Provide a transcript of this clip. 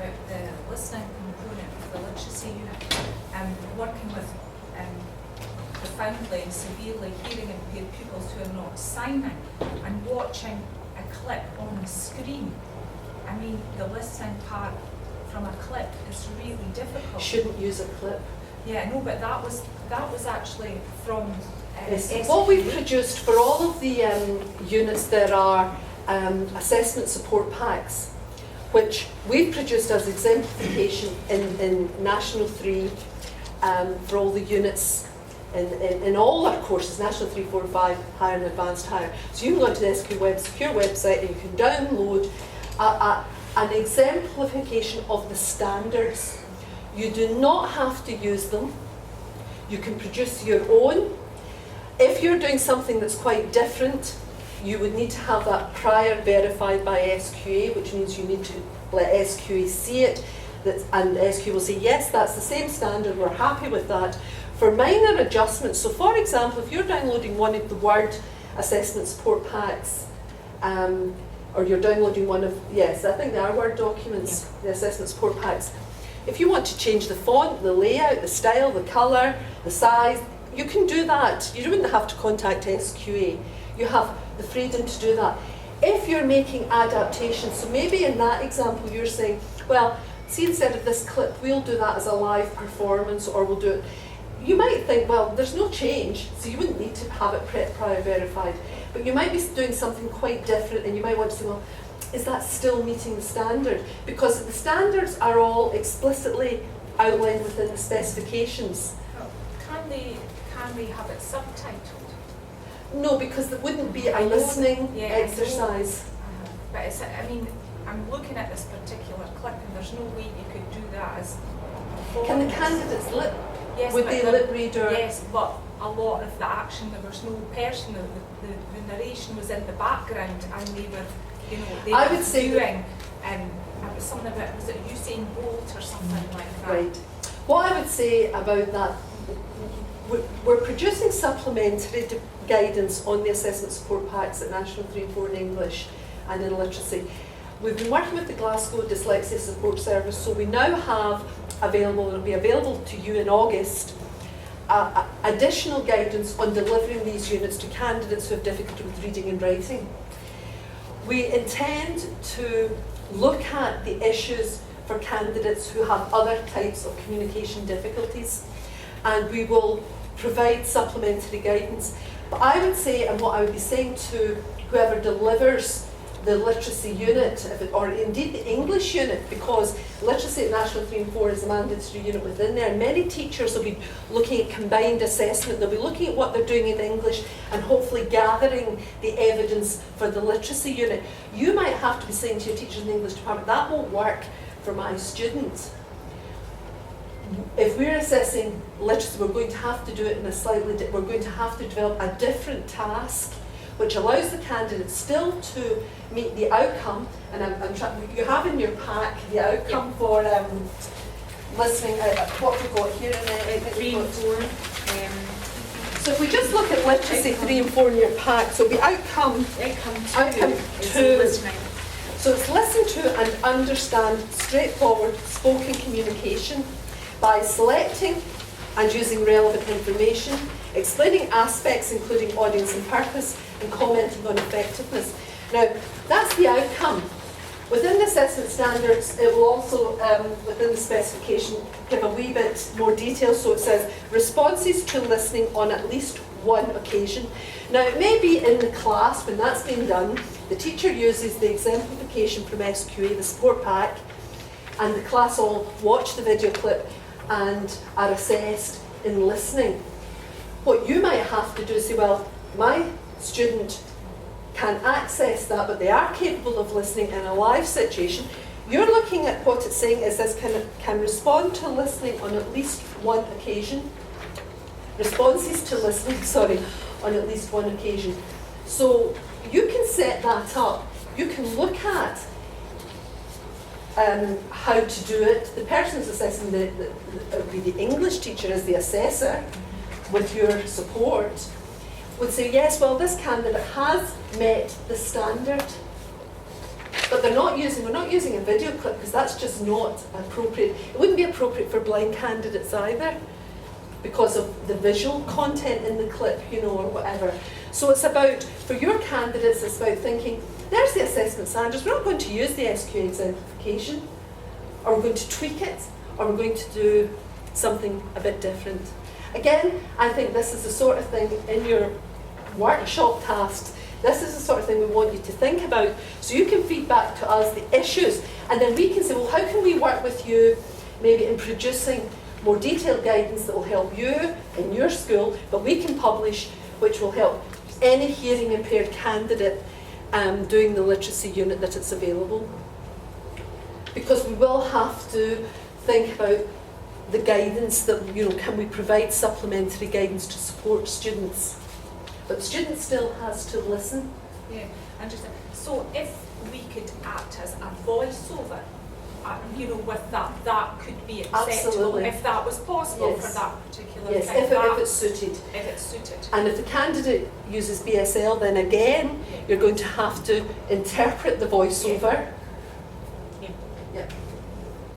about the listening component of the literacy unit, working with profoundly and severely hearing impaired pupils who are not signing and watching a clip on the screen. I mean, the listening part from a clip is really difficult. Shouldn't use a clip. Yeah, no, but that was actually from SQA. What we've produced for all of the units, there are assessment support packs, which we've produced as exemplification in National 3 for all the units in all our courses, National 3, 4, 5, Higher and Advanced Higher. So you can go onto the SQA secure website and you can download an exemplification of the standards. You do not have to use them. You can produce your own. If you're doing something that's quite different, you would need to have that prior verified by SQA, which means you need to let SQA see it, and SQA will say, yes, that's the same standard, we're happy with that. For minor adjustments, so for example, if you're downloading one of the Word assessment support packs, or you're downloading one of, yes, I think they are Word documents, the assessment support packs. If you want to change the font, the layout, the style, the colour, the size, you can do that. You wouldn't have to contact SQA. You have the freedom to do that. If you're making adaptations, so maybe in that example you're saying, well, see, instead of this clip, we'll do that as a live performance, or we'll do it. You might think, well, there's no change, so you wouldn't need to have it prior verified. But you might be doing something quite different, and you might want to say, well, is that still meeting the standard? Because the standards are all explicitly outlined within the specifications. Oh, can they have it subtitled? No, because there wouldn't be a listening exercise. But it's, I mean, I'm looking at this particular clip, and there's no way you could do that as. Can the candidates lip? Yes, would they lip read or? Yes, but a lot of the action, there was no person. The narration was in the background, and they were, you know, they I were would say doing. It was something about, was it Usain Bolt or something like that? Right. What I would say about that, we're producing supplementary guidance on the assessment support packs at National 3 and 4 in English and in literacy. We've been working with the Glasgow Dyslexia Support Service, so we now have available, it'll be available to you in August, additional guidance on delivering these units to candidates who have difficulty with reading and writing. We intend to look at the issues for candidates who have other types of communication difficulties, and we will provide supplementary guidance. But I would say, and what I would be saying to whoever delivers the literacy unit, or indeed the English unit, because literacy at National 3 and 4 is a mandatory unit within there, and many teachers will be looking at combined assessment. They'll be looking at what they're doing in English and hopefully gathering the evidence for the literacy unit. You might have to be saying to your teachers in the English department, that won't work for my student. If we're assessing literacy, we're going to have to do it in a we're going to have to develop a different task which allows the candidate still to meet the outcome, and you have in your pack the outcome for listening, what we've got here in 3 and 4. So if we just look at literacy 3 and 4 in your pack, so the outcome 2 listening. So it's listen to and understand straightforward spoken communication by selecting and using relevant information, explaining aspects including audience and purpose, and commenting on effectiveness. Now, that's the outcome. Within the assessment standards, it will also, within the specification, give a wee bit more detail. So it says, responses to listening on at least one occasion. Now, it may be in the class, when that's been done, the teacher uses the exemplification from SQA, the support pack, and the class all watch the video clip and are assessed in listening. What you might have to do is say, well, my student can access that, but they are capable of listening in a live situation. You're looking at what it's saying is this can respond to listening on at least one occasion. Responses to listening, on at least one occasion. So you can set that up. You can look at how to do it. The person who's assessing would be the English teacher as the assessor with your support, would say, yes, well, this candidate has met the standard. But we're not using a video clip because that's just not appropriate. It wouldn't be appropriate for blind candidates either because of the visual content in the clip, you know, or whatever. So it's about, for your candidates, it's about thinking, there's the assessment standards, we're not going to use the SQA exemplification, or we're going to tweak it, or we're going to do something a bit different. Again, I think this is the sort of thing in your workshop tasks, this is the sort of thing we want you to think about, so you can feed back to us the issues, and then we can say, well, how can we work with you maybe in producing more detailed guidance that will help you in your school, but we can publish, which will help any hearing impaired candidate doing the literacy unit that it's available. Because we will have to think about the guidance that, you know, can we provide supplementary guidance to support students? But the student still has to listen. Yeah, interesting. So if we could act as a voiceover, you know, with that could be acceptable. Absolutely. If that was possible, yes. for that particular yes, thing. if it's suited. If it's suited. And if the candidate uses BSL, then again, you're going to have to interpret the voiceover.